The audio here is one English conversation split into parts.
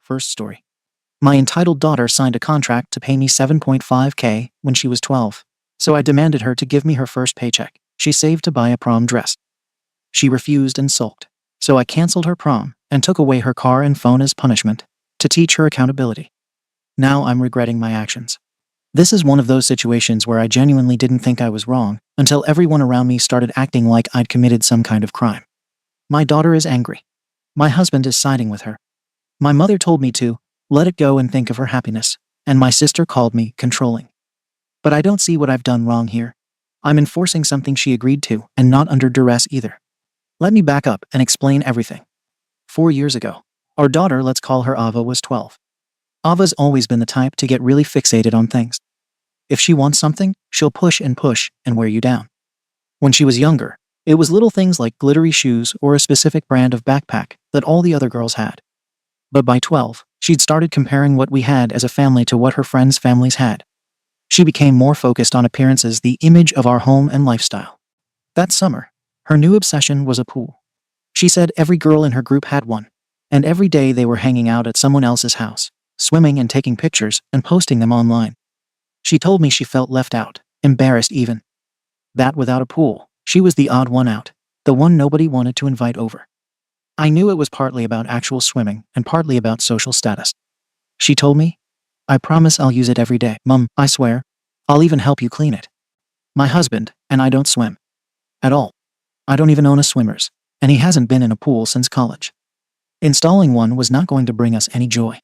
First story. My entitled daughter signed a contract to pay me 7.5K when she was 12, so I demanded her to give me her first paycheck she saved to buy a prom dress. She refused and sulked, so I canceled her prom and took away her car and phone as punishment to teach her accountability. Now I'm regretting my actions. This is one of those situations where I genuinely didn't think I was wrong until everyone around me started acting like I'd committed some kind of crime. My daughter is angry. My husband is siding with her. My mother told me to let it go and think of her happiness, and my sister called me controlling. But I don't see what I've done wrong here. I'm enforcing something she agreed to and not under duress either. Let me back up and explain everything. 4 years ago, our daughter, let's call her Ava, was 12. Ava's always been the type to get really fixated on things. If she wants something, she'll push and wear you down. When she was younger, it was little things like glittery shoes or a specific brand of backpack that all the other girls had. But by 12, she'd started comparing what we had as a family to what her friends' families had. She became more focused on appearances, the image of our home and lifestyle. That summer, her new obsession was a pool. She said every girl in her group had one, and every day they were hanging out at someone else's house, swimming and taking pictures and posting them online. She told me she felt left out, embarrassed even. That without a pool, she was the odd one out, the one nobody wanted to invite over. I knew it was partly about actual swimming and partly about social status. She told me, "I promise I'll use it every day. Mum, I swear. I'll even help you clean it." My husband and I don't swim. At all. I don't even own a swimmers, and he hasn't been in a pool since college. Installing one was not going to bring us any joy.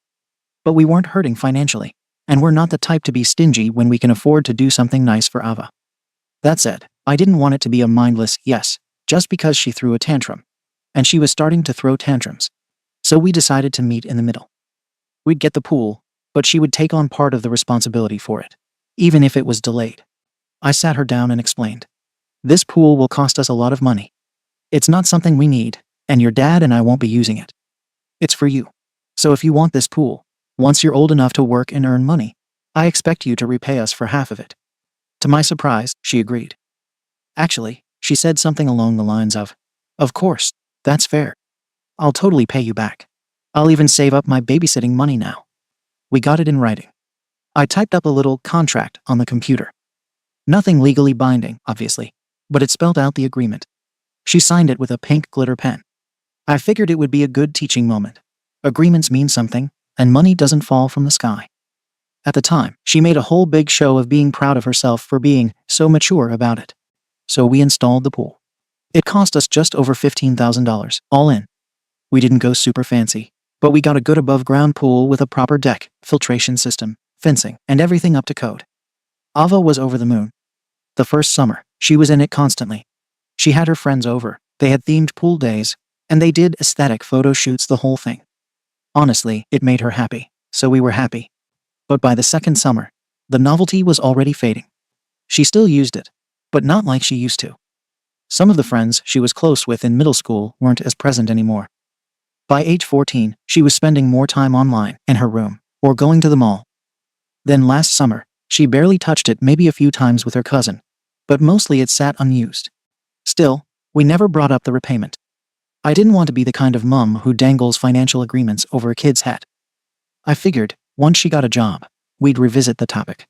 But we weren't hurting financially, and we're not the type to be stingy when we can afford to do something nice for Ava. That said, I didn't want it to be a mindless yes, just because she threw a tantrum. And she was starting to throw tantrums. So we decided to meet in the middle. We'd get the pool, but she would take on part of the responsibility for it, even if it was delayed. I sat her down and explained, "This pool will cost us a lot of money. It's not something we need, and your dad and I won't be using it. It's for you. So if you want this pool, once you're old enough to work and earn money, I expect you to repay us for half of it." To my surprise, she agreed. Actually, she said something along the lines of course, that's fair. I'll totally pay you back. I'll even save up my babysitting money now." We got it in writing. I typed up a little contract on the computer. Nothing legally binding, obviously, but it spelled out the agreement. She signed it with a pink glitter pen. I figured it would be a good teaching moment. Agreements mean something, and money doesn't fall from the sky. At the time, she made a whole big show of being proud of herself for being so mature about it. So we installed the pool. It cost us just over $15,000, all in. We didn't go super fancy, but we got a good above-ground pool with a proper deck, filtration system, fencing, and everything up to code. Ava was over the moon. The first summer, she was in it constantly. She had her friends over, they had themed pool days, and they did aesthetic photo shoots, the whole thing. Honestly, it made her happy, so we were happy. But by the second summer, the novelty was already fading. She still used it, but not like she used to. Some of the friends she was close with in middle school weren't as present anymore. By age 14, she was spending more time online, in her room, or going to the mall. Then last summer, she barely touched it, maybe a few times with her cousin, but mostly it sat unused. Still, we never brought up the repayment. I didn't want to be the kind of mum who dangles financial agreements over a kid's head. I figured, once she got a job, we'd revisit the topic.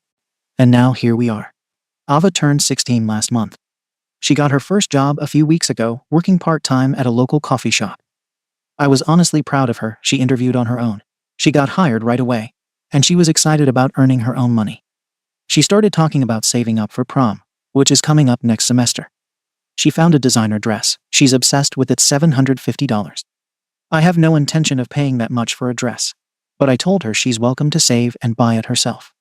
And now here we are. Ava turned 16 last month. She got her first job a few weeks ago, working part-time at a local coffee shop. I was honestly proud of her. She interviewed on her own. She got hired right away, and she was excited about earning her own money. She started talking about saving up for prom, which is coming up next semester. She found a designer dress. She's obsessed with it, $750. I have no intention of paying that much for a dress, but I told her she's welcome to save and buy it herself.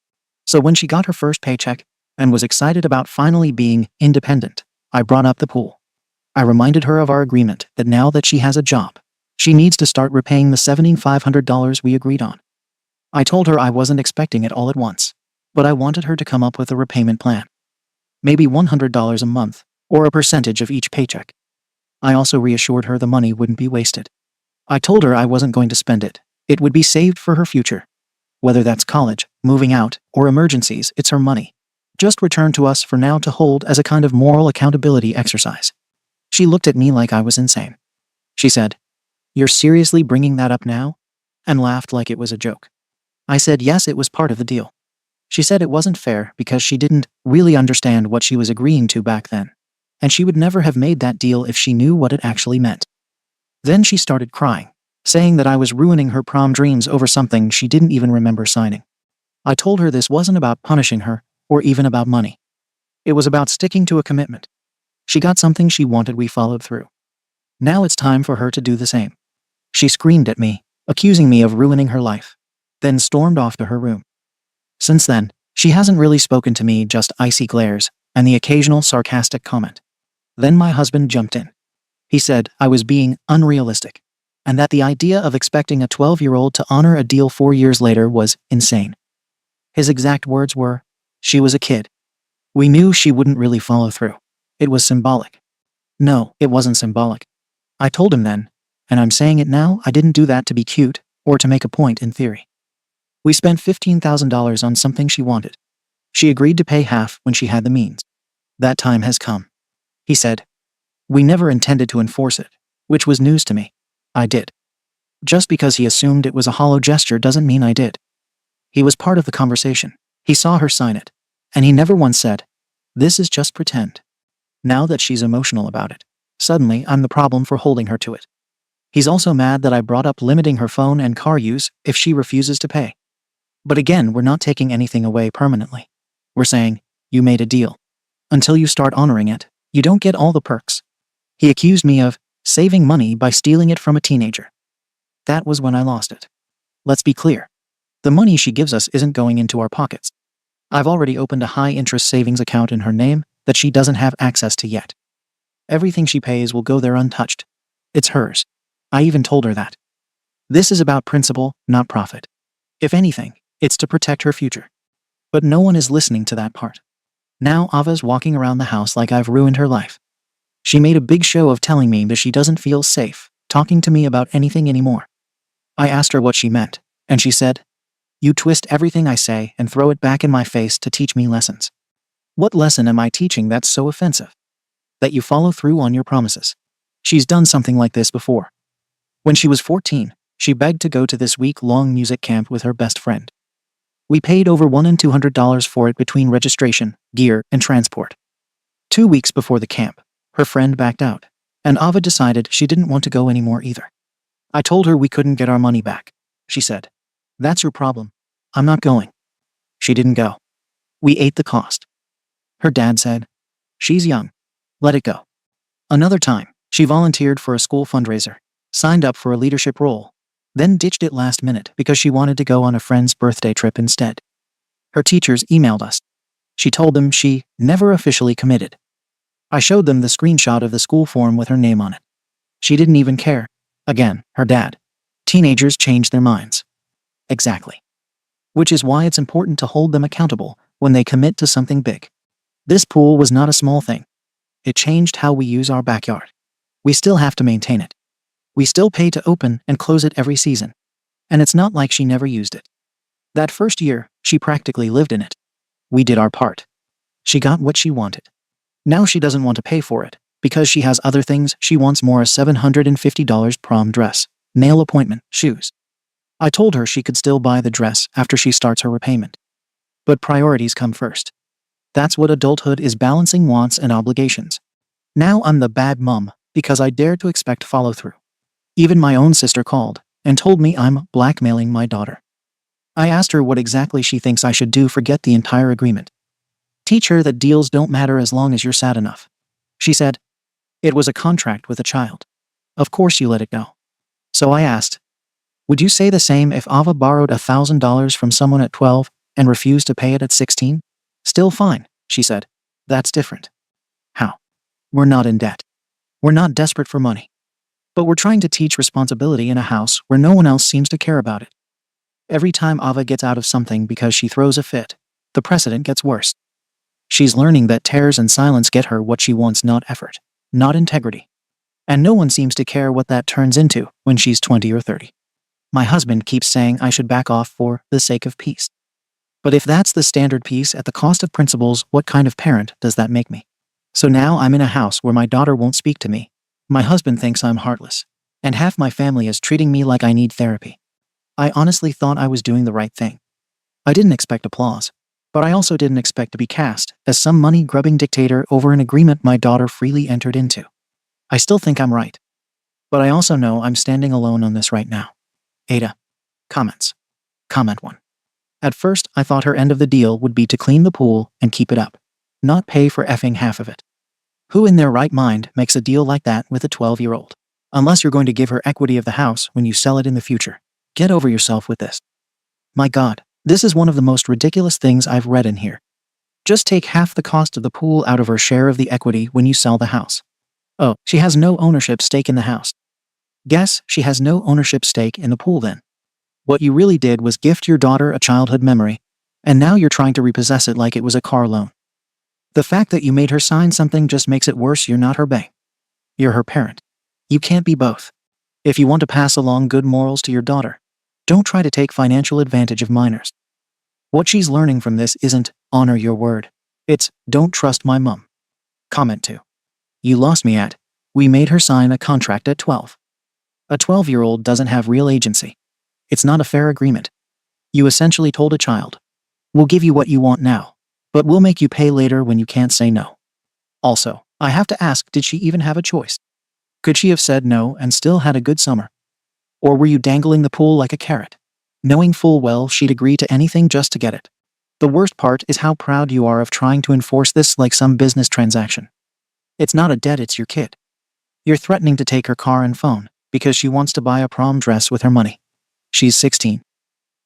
So when she got her first paycheck and was excited about finally being independent, I brought up the pool. I reminded her of our agreement that now that she has a job, she needs to start repaying the $7,500 we agreed on. I told her I wasn't expecting it all at once, but I wanted her to come up with a repayment plan. Maybe $100 a month, or a percentage of each paycheck. I also reassured her the money wouldn't be wasted. I told her I wasn't going to spend it. It would be saved for her future. Whether that's college, moving out, or emergencies, it's her money. Just returned to us for now to hold as a kind of moral accountability exercise. She looked at me like I was insane. She said, "You're seriously bringing that up now?" and laughed like it was a joke. I said yes, it was part of the deal. She said it wasn't fair because she didn't really understand what she was agreeing to back then, and she would never have made that deal if she knew what it actually meant. Then she started crying, saying that I was ruining her prom dreams over something she didn't even remember signing. I told her this wasn't about punishing her, or even about money. It was about sticking to a commitment. She got something she wanted, we followed through. Now it's time for her to do the same. She screamed at me, accusing me of ruining her life, then stormed off to her room. Since then, she hasn't really spoken to me, just icy glares and the occasional sarcastic comment. Then my husband jumped in. He said I was being unrealistic, and that the idea of expecting a 12-year-old to honor a deal 4 years later was insane. His exact words were, "She was a kid. We knew she wouldn't really follow through. It was symbolic." No, it wasn't symbolic. I told him then, and I'm saying it now, I didn't do that to be cute or to make a point in theory. We spent $15,000 on something she wanted. She agreed to pay half when she had the means. That time has come. He said. We never intended to enforce it, which was news to me. I did. Just because he assumed it was a hollow gesture doesn't mean I did. He was part of the conversation. He saw her sign it, and he never once said, "This is just pretend." Now that she's emotional about it, suddenly I'm the problem for holding her to it. He's also mad that I brought up limiting her phone and car use if she refuses to pay. But again, we're not taking anything away permanently. We're saying, you made a deal. Until you start honoring it, you don't get all the perks. He accused me of saving money by stealing it from a teenager. That was when I lost it. Let's be clear. The money she gives us isn't going into our pockets. I've already opened a high-interest savings account in her name that she doesn't have access to yet. Everything she pays will go there untouched. It's hers. I even told her that. This is about principle, not profit. If anything, it's to protect her future. But no one is listening to that part. Now Ava's walking around the house like I've ruined her life. She made a big show of telling me that she doesn't feel safe talking to me about anything anymore. I asked her what she meant, and she said, "You twist everything I say and throw it back in my face to teach me lessons." What lesson am I teaching that's so offensive? That you follow through on your promises. She's done something like this before. When she was 14, she begged to go to this week-long music camp with her best friend. We paid over $100 and $200 for it between registration, gear, and transport. 2 weeks before the camp, her friend backed out, and Ava decided she didn't want to go anymore either. I told her we couldn't get our money back. She said, "That's your problem. I'm not going." She didn't go. We ate the cost. Her dad said, "She's young. Let it go." Another time, she volunteered for a school fundraiser, signed up for a leadership role, then ditched it last minute because she wanted to go on a friend's birthday trip instead. Her teachers emailed us. She told them she never officially committed. I showed them the screenshot of the school form with her name on it. She didn't even care. Again, her dad. Teenagers change their minds. Exactly. Which is why it's important to hold them accountable when they commit to something big. This pool was not a small thing. It changed how we use our backyard. We still have to maintain it. We still pay to open and close it every season. And it's not like she never used it. That first year, she practically lived in it. We did our part. She got what she wanted. Now she doesn't want to pay for it, because she has other things she wants more: a $750 prom dress, nail appointment, shoes. I told her she could still buy the dress after she starts her repayment. But priorities come first. That's what adulthood is, balancing wants and obligations. Now I'm the bad mom because I dared to expect follow-through. Even my own sister called and told me I'm blackmailing my daughter. I asked her what exactly she thinks I should do. Forget the entire agreement. Teach her that deals don't matter as long as you're sad enough. She said, "It was a contract with a child. Of course you let it go." So I asked, would you say the same if Ava borrowed $1,000 from someone at 12 and refused to pay it at 16? Still fine, she said. That's different. How? We're not in debt. We're not desperate for money. But we're trying to teach responsibility in a house where no one else seems to care about it. Every time Ava gets out of something because she throws a fit, the precedent gets worse. She's learning that tears and silence get her what she wants, not effort, not integrity. And no one seems to care what that turns into when she's 20 or 30. My husband keeps saying I should back off for the sake of peace. But if that's the standard peace at the cost of principles, what kind of parent does that make me? So now I'm in a house where my daughter won't speak to me. My husband thinks I'm heartless, and half my family is treating me like I need therapy. I honestly thought I was doing the right thing. I didn't expect applause, but I also didn't expect to be cast as some money-grubbing dictator over an agreement my daughter freely entered into. I still think I'm right, but I also know I'm standing alone on this right now. Ada. Comments. Comment 1. At first, I thought her end of the deal would be to clean the pool and keep it up, not pay for effing half of it. Who in their right mind makes a deal like that with a 12-year-old? Unless you're going to give her equity of the house when you sell it in the future. Get over yourself with this. My God, this is one of the most ridiculous things I've read in here. Just take half the cost of the pool out of her share of the equity when you sell the house. Oh, she has no ownership stake in the house. Guess she has no ownership stake in the pool then. What you really did was gift your daughter a childhood memory, and now you're trying to repossess it like it was a car loan. The fact that you made her sign something just makes it worse. You're not her bae. You're her parent. You can't be both. If you want to pass along good morals to your daughter, don't try to take financial advantage of minors. What she's learning from this isn't honor your word. It's don't trust my mum. Comment 2. You lost me at we made her sign a contract at 12. A 12-year-old doesn't have real agency. It's not a fair agreement. You essentially told a child, we'll give you what you want now, but we'll make you pay later when you can't say no. Also, I have to ask, did she even have a choice? Could she have said no and still had a good summer? Or were you dangling the pool like a carrot, knowing full well she'd agree to anything just to get it? The worst part is how proud you are of trying to enforce this like some business transaction. It's not a debt, it's your kid. You're threatening to take her car and phone because she wants to buy a prom dress with her money. She's 16.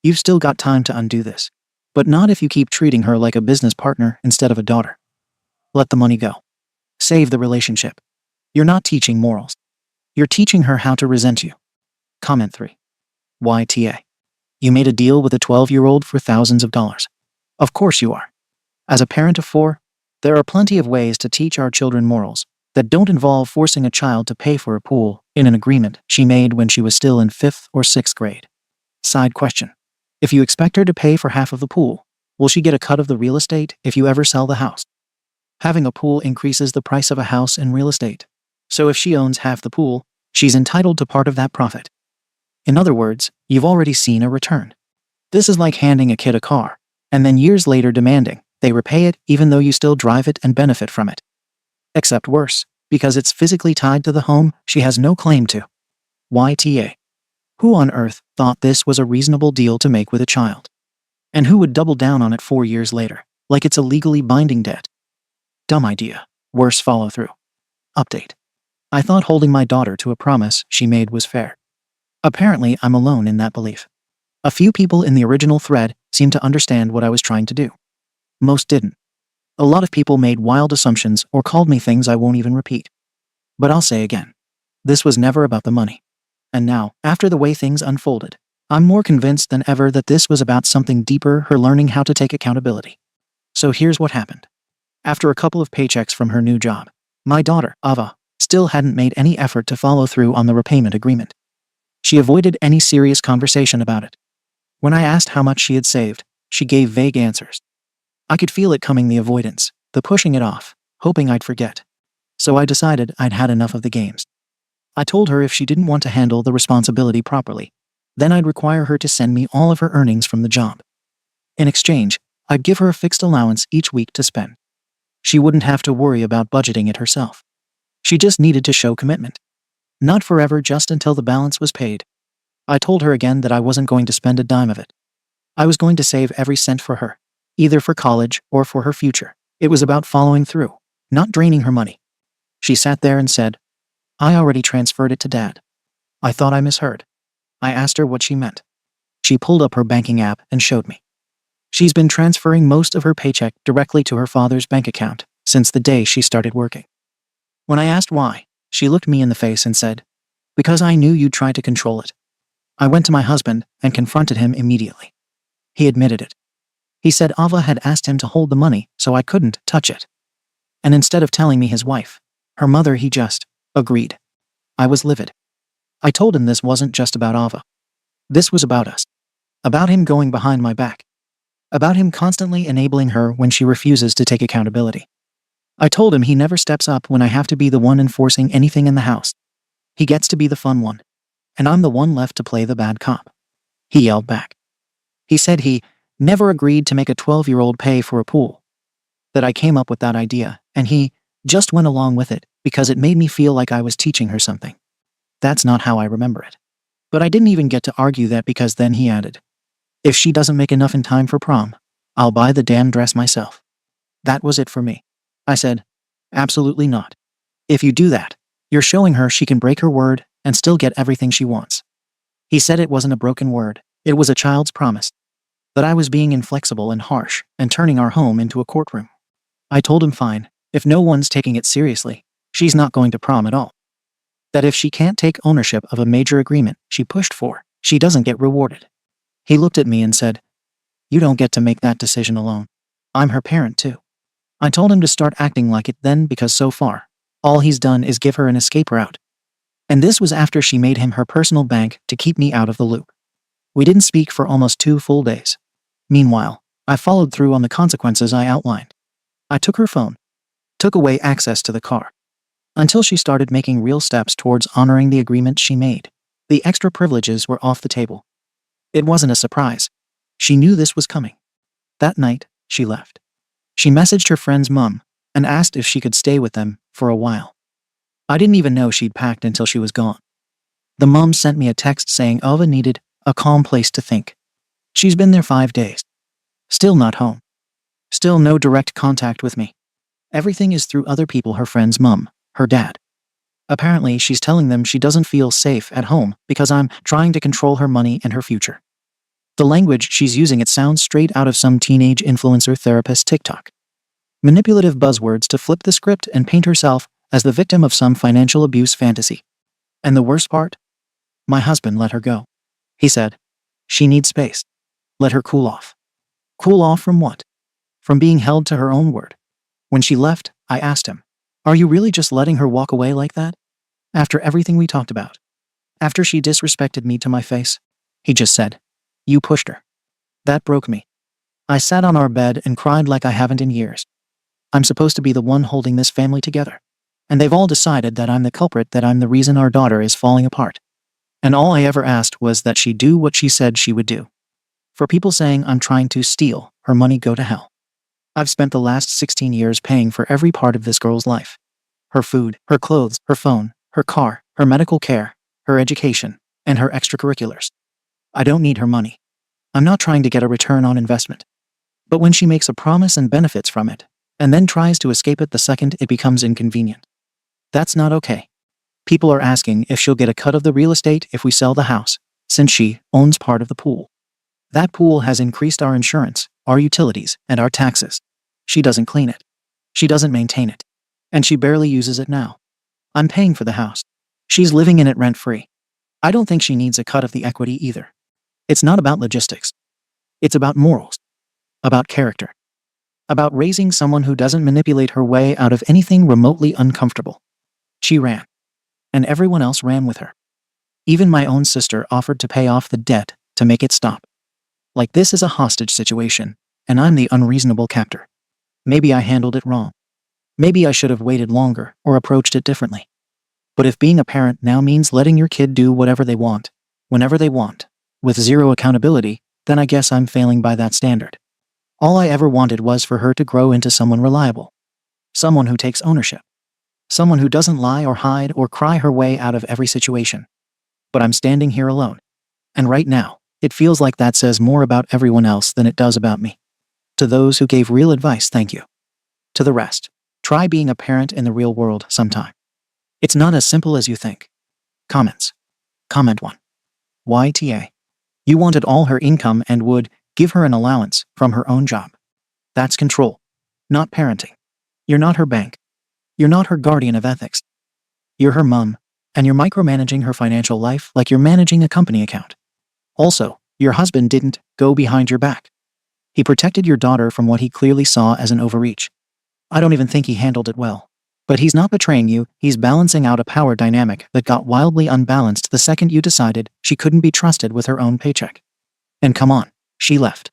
You've still got time to undo this, but not if you keep treating her like a business partner instead of a daughter. Let the money go. Save the relationship. You're not teaching morals. You're teaching her how to resent you. Comment 3. YTA. You made a deal with a 12-year-old for thousands of dollars. Of course you are. As a parent of 4, there are plenty of ways to teach our children morals that don't involve forcing a child to pay for a pool in an agreement she made when she was still in 5th or 6th grade. Side question. If you expect her to pay for half of the pool, will she get a cut of the real estate if you ever sell the house? Having a pool increases the price of a house in real estate. So if she owns half the pool, she's entitled to part of that profit. In other words, you've already seen a return. This is like handing a kid a car, and then years later demanding they repay it even though you still drive it and benefit from it. Except worse, because it's physically tied to the home she has no claim to. YTA. Who on earth thought this was a reasonable deal to make with a child? And who would double down on it 4 years later, like it's a legally binding debt? Dumb idea. Worse follow-through. Update. I thought holding my daughter to a promise she made was fair. Apparently, I'm alone in that belief. A few people in the original thread seemed to understand what I was trying to do. Most didn't. A lot of people made wild assumptions or called me things I won't even repeat. But I'll say again, this was never about the money. And now, after the way things unfolded, I'm more convinced than ever that this was about something deeper, her learning how to take accountability. So here's what happened. After a couple of paychecks from her new job, my daughter, Ava, still hadn't made any effort to follow through on the repayment agreement. She avoided any serious conversation about it. When I asked how much she had saved, she gave vague answers. I could feel it coming, the avoidance, the pushing it off, hoping I'd forget. So I decided I'd had enough of the games. I told her if she didn't want to handle the responsibility properly, then I'd require her to send me all of her earnings from the job. In exchange, I'd give her a fixed allowance each week to spend. She wouldn't have to worry about budgeting it herself. She just needed to show commitment. Not forever, just until the balance was paid. I told her again that I wasn't going to spend a dime of it. I was going to save every cent for her, either for college or for her future. It was about following through, not draining her money. She sat there and said, I already transferred it to Dad. I thought I misheard. I asked her what she meant. She pulled up her banking app and showed me. She's been transferring most of her paycheck directly to her father's bank account since the day she started working. When I asked why, she looked me in the face and said, because I knew you'd try to control it. I went to my husband and confronted him immediately. He admitted it. He said Ava had asked him to hold the money so I couldn't touch it. And instead of telling me his wife, her mother, he just agreed. I was livid. I told him this wasn't just about Ava. This was about us. About him going behind my back. About him constantly enabling her when she refuses to take accountability. I told him he never steps up when I have to be the one enforcing anything in the house. He gets to be the fun one. And I'm the one left to play the bad cop. he yelled back. He said he never agreed to make a 12-year-old pay for a pool. That I came up with that idea, and he just went along with it because it made me feel like I was teaching her something. That's not how I remember it. But I didn't even get to argue that because then he added, "If she doesn't make enough in time for prom, I'll buy the damn dress myself." That was it for me. I said, "Absolutely not. If you do that, you're showing her she can break her word and still get everything she wants." He said it wasn't a broken word, it was a child's promise. That I was being inflexible and harsh and turning our home into a courtroom. I told him fine, if no one's taking it seriously, she's not going to prom at all. That if she can't take ownership of a major agreement she pushed for, she doesn't get rewarded. He looked at me and said, "You don't get to make that decision alone. I'm her parent too." I told him to start acting like it then because so far, all he's done is give her an escape route. And this was after she made him her personal bank to keep me out of the loop. We didn't speak for almost 2 full days. Meanwhile, I followed through on the consequences I outlined. I took her phone, took away access to the car, until she started making real steps towards honoring the agreement she made. The extra privileges were off the table. It wasn't a surprise. She knew this was coming. That night, she left. She messaged her friend's mum and asked if she could stay with them for a while. I didn't even know she'd packed until she was gone. The mum sent me a text saying Ova needed a calm place to think. She's been there 5 days. Still not home. Still no direct contact with me. Everything is through other people, her friend's mum, her dad. Apparently, she's telling them she doesn't feel safe at home because I'm trying to control her money and her future. The language she's using, it sounds straight out of some teenage influencer therapist TikTok. Manipulative buzzwords to flip the script and paint herself as the victim of some financial abuse fantasy. And the worst part? My husband let her go. He said, "She needs space. Let her cool off." Cool off from what? From being held to her own word. When she left, I asked him, "Are you really just letting her walk away like that? After everything we talked about? After she disrespected me to my face?" He just said, "You pushed her." That broke me. I sat on our bed and cried like I haven't in years. I'm supposed to be the one holding this family together. And they've all decided that I'm the culprit, that I'm the reason our daughter is falling apart. And all I ever asked was that she do what she said she would do. For people saying I'm trying to steal her money, go to hell. I've spent the last 16 years paying for every part of this girl's life. Her food, her clothes, her phone, her car, her medical care, her education, and her extracurriculars. I don't need her money. I'm not trying to get a return on investment. But when she makes a promise and benefits from it, and then tries to escape it the second it becomes inconvenient, that's not okay. People are asking if she'll get a cut of the real estate if we sell the house, since she owns part of the pool. That pool has increased our insurance, our utilities, and our taxes. She doesn't clean it. She doesn't maintain it. And she barely uses it now. I'm paying for the house. She's living in it rent-free. I don't think she needs a cut of the equity either. It's not about logistics. It's about morals. About character. About raising someone who doesn't manipulate her way out of anything remotely uncomfortable. She ran. And everyone else ran with her. Even my own sister offered to pay off the debt to make it stop. Like this is a hostage situation, and I'm the unreasonable captor. Maybe I handled it wrong. Maybe I should have waited longer or approached it differently. But if being a parent now means letting your kid do whatever they want, whenever they want, with zero accountability, then I guess I'm failing by that standard. All I ever wanted was for her to grow into someone reliable. Someone who takes ownership. Someone who doesn't lie or hide or cry her way out of every situation. But I'm standing here alone. And right now, it feels like that says more about everyone else than it does about me. To those who gave real advice, thank you. To the rest, try being a parent in the real world sometime. It's not as simple as you think. Comments. Comment 1. YTA. You wanted all her income and would give her an allowance from her own job. That's control, not parenting. You're not her bank. You're not her guardian of ethics. You're her mum, and you're micromanaging her financial life like you're managing a company account. Also, your husband didn't go behind your back. He protected your daughter from what he clearly saw as an overreach. I don't even think he handled it well. But he's not betraying you, he's balancing out a power dynamic that got wildly unbalanced the second you decided she couldn't be trusted with her own paycheck. And come on, she left.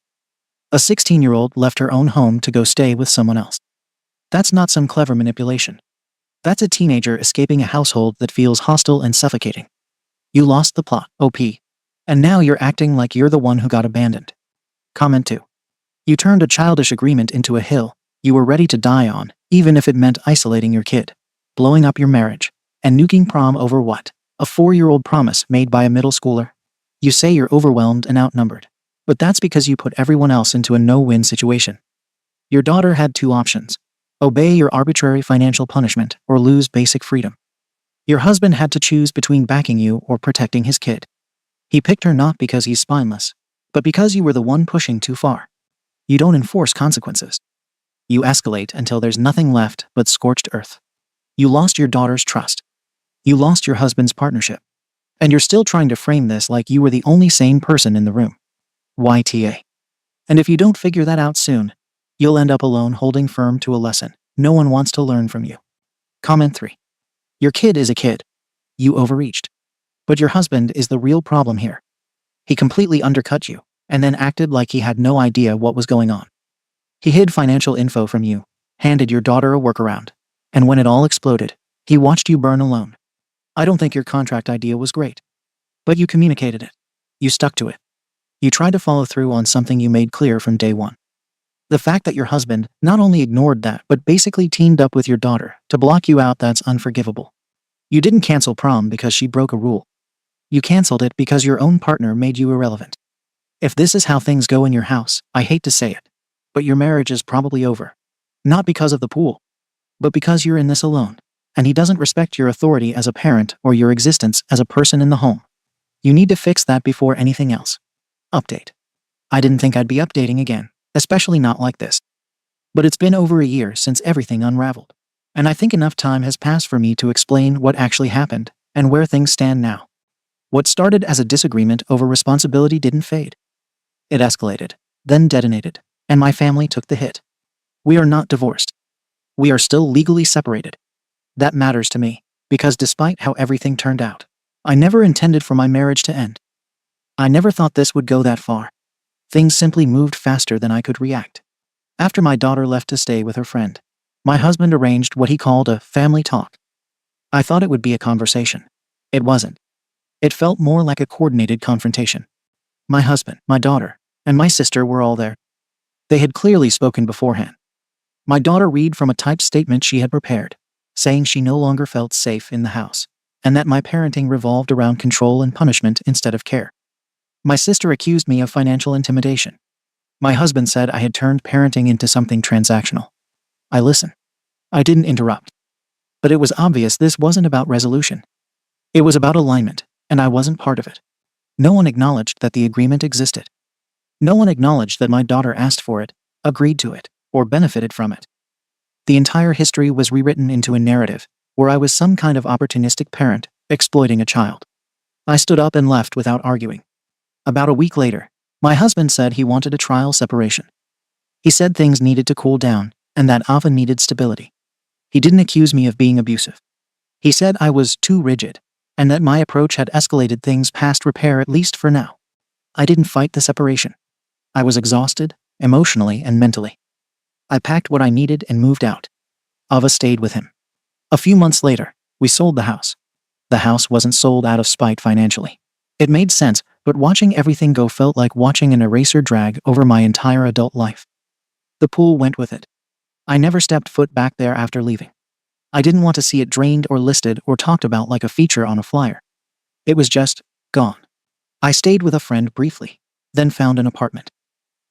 A 16-year-old left her own home to go stay with someone else. That's not some clever manipulation. That's a teenager escaping a household that feels hostile and suffocating. You lost the plot, OP. And now you're acting like you're the one who got abandoned. Comment 2. You turned a childish agreement into a hill you were ready to die on, even if it meant isolating your kid, blowing up your marriage, and nuking prom over what? A 4-year-old promise made by a middle schooler? You say you're overwhelmed and outnumbered. But that's because you put everyone else into a no-win situation. Your daughter had 2 options. Obey your arbitrary financial punishment or lose basic freedom. Your husband had to choose between backing you or protecting his kid. He picked her not because he's spineless, but because you were the one pushing too far. You don't enforce consequences. You escalate until there's nothing left but scorched earth. You lost your daughter's trust. You lost your husband's partnership. And you're still trying to frame this like you were the only sane person in the room. YTA. And if you don't figure that out soon, you'll end up alone holding firm to a lesson no one wants to learn from you. Comment 3. Your kid is a kid. You overreached. But your husband is the real problem here. He completely undercut you, and then acted like he had no idea what was going on. He hid financial info from you, handed your daughter a workaround, and when it all exploded, he watched you burn alone. I don't think your contract idea was great. But you communicated it. You stuck to it. You tried to follow through on something you made clear from day one. The fact that your husband not only ignored that but basically teamed up with your daughter to block you out, that's unforgivable. You didn't cancel prom because she broke a rule. You canceled it because your own partner made you irrelevant. If this is how things go in your house, I hate to say it, but your marriage is probably over. Not because of the pool, but because you're in this alone, and he doesn't respect your authority as a parent or your existence as a person in the home. You need to fix that before anything else. Update. I didn't think I'd be updating again, especially not like this. But it's been over a year since everything unraveled, and I think enough time has passed for me to explain what actually happened and where things stand now. What started as a disagreement over responsibility didn't fade. It escalated, then detonated, and my family took the hit. We are not divorced. We are still legally separated. That matters to me, because despite how everything turned out, I never intended for my marriage to end. I never thought this would go that far. Things simply moved faster than I could react. After my daughter left to stay with her friend, my husband arranged what he called a family talk. I thought it would be a conversation. It wasn't. It felt more like a coordinated confrontation. My husband, my daughter, and my sister were all there. They had clearly spoken beforehand. My daughter read from a typed statement she had prepared, saying she no longer felt safe in the house, and that my parenting revolved around control and punishment instead of care. My sister accused me of financial intimidation. My husband said I had turned parenting into something transactional. I listened. I didn't interrupt. But it was obvious this wasn't about resolution. It was about alignment, and I wasn't part of it. No one acknowledged that the agreement existed. No one acknowledged that my daughter asked for it, agreed to it, or benefited from it. The entire history was rewritten into a narrative where I was some kind of opportunistic parent exploiting a child. I stood up and left without arguing. About a week later, my husband said he wanted a trial separation. He said things needed to cool down and that Ava needed stability. He didn't accuse me of being abusive. He said I was too rigid and that my approach had escalated things past repair, at least for now. I didn't fight the separation. I was exhausted, emotionally and mentally. I packed what I needed and moved out. Ava stayed with him. A few months later, we sold the house. The house wasn't sold out of spite financially. It made sense, but watching everything go felt like watching an eraser drag over my entire adult life. The pool went with it. I never stepped foot back there after leaving. I didn't want to see it drained or listed or talked about like a feature on a flyer. It was just gone. I stayed with a friend briefly, then found an apartment.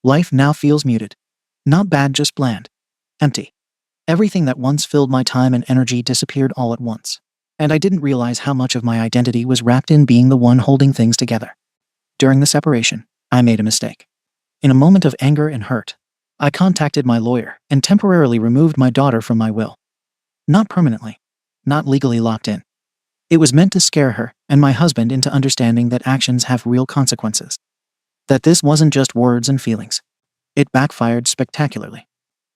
Life now feels muted. Not bad, just bland. Empty. Everything that once filled my time and energy disappeared all at once. And I didn't realize how much of my identity was wrapped in being the one holding things together. During the separation, I made a mistake. In a moment of anger and hurt, I contacted my lawyer and temporarily removed my daughter from my will. Not permanently. Not legally locked in. It was meant to scare her and my husband into understanding that actions have real consequences. That this wasn't just words and feelings. It backfired spectacularly.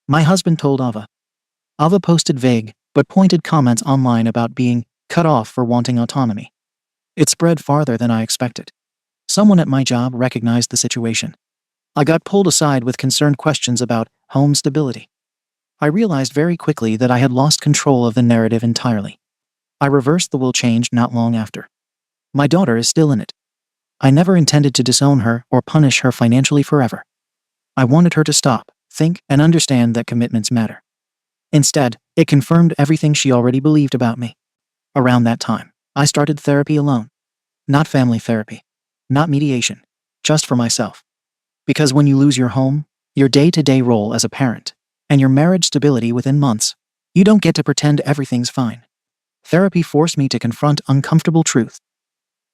My husband told Ava. Ava posted vague, but pointed comments online about being cut off for wanting autonomy. It spread farther than I expected. Someone at my job recognized the situation. I got pulled aside with concerned questions about home stability. I realized very quickly that I had lost control of the narrative entirely. I reversed the will change not long after. My daughter is still in it. I never intended to disown her or punish her financially forever. I wanted her to stop, think, and understand that commitments matter. Instead, it confirmed everything she already believed about me. Around that time, I started therapy alone. Not family therapy. Not mediation. Just for myself. Because when you lose your home, your day-to-day role as a parent, and your marriage stability within months, you don't get to pretend everything's fine. Therapy forced me to confront uncomfortable truths,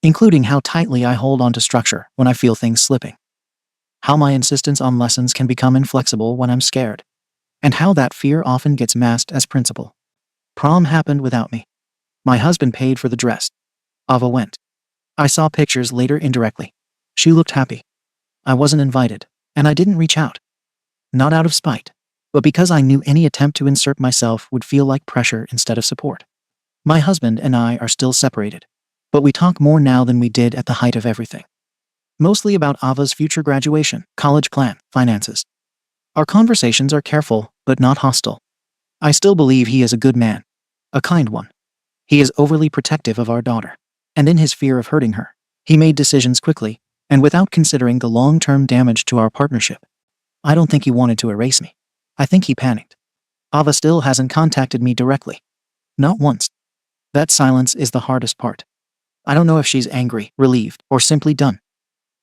including how tightly I hold onto structure when I feel things slipping, how my insistence on lessons can become inflexible when I'm scared, and how that fear often gets masked as principle. Prom happened without me. My husband paid for the dress. Ava went. I saw pictures later indirectly. She looked happy. I wasn't invited, and I didn't reach out. Not out of spite, but because I knew any attempt to insert myself would feel like pressure instead of support. My husband and I are still separated, but we talk more now than we did at the height of everything. Mostly about Ava's future graduation, college plan, finances. Our conversations are careful, but not hostile. I still believe he is a good man. A kind one. He is overly protective of our daughter. And in his fear of hurting her, he made decisions quickly, and without considering the long-term damage to our partnership. I don't think he wanted to erase me. I think he panicked. Ava still hasn't contacted me directly. Not once. That silence is the hardest part. I don't know if she's angry, relieved, or simply done.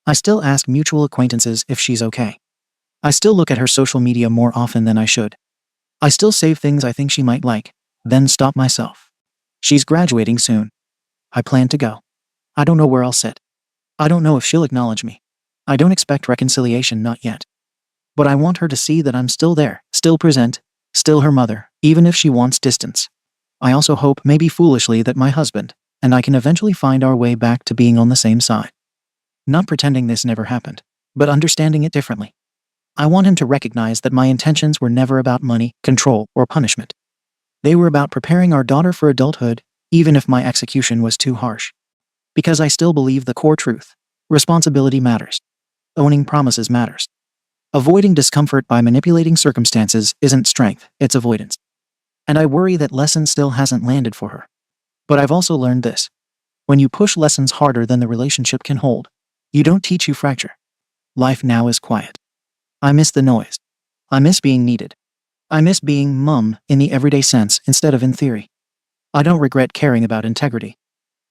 I still ask mutual acquaintances if she's okay. I still look at her social media more often than I should. I still save things I think she might like, then stop myself. She's graduating soon. I plan to go. I don't know where I'll sit. I don't know if she'll acknowledge me. I don't expect reconciliation, not yet. But I want her to see that I'm still there, still present, still her mother, even if she wants distance. I also hope, maybe foolishly, that my husband and I can eventually find our way back to being on the same side. Not pretending this never happened, but understanding it differently. I want him to recognize that my intentions were never about money, control, or punishment. They were about preparing our daughter for adulthood, even if my execution was too harsh. Because I still believe the core truth. Responsibility matters. Owning promises matters. Avoiding discomfort by manipulating circumstances isn't strength, it's avoidance. And I worry that lesson still hasn't landed for her. But I've also learned this. When you push lessons harder than the relationship can hold, you don't teach, you fracture. Life now is quiet. I miss the noise. I miss being needed. I miss being mum in the everyday sense instead of in theory. I don't regret caring about integrity.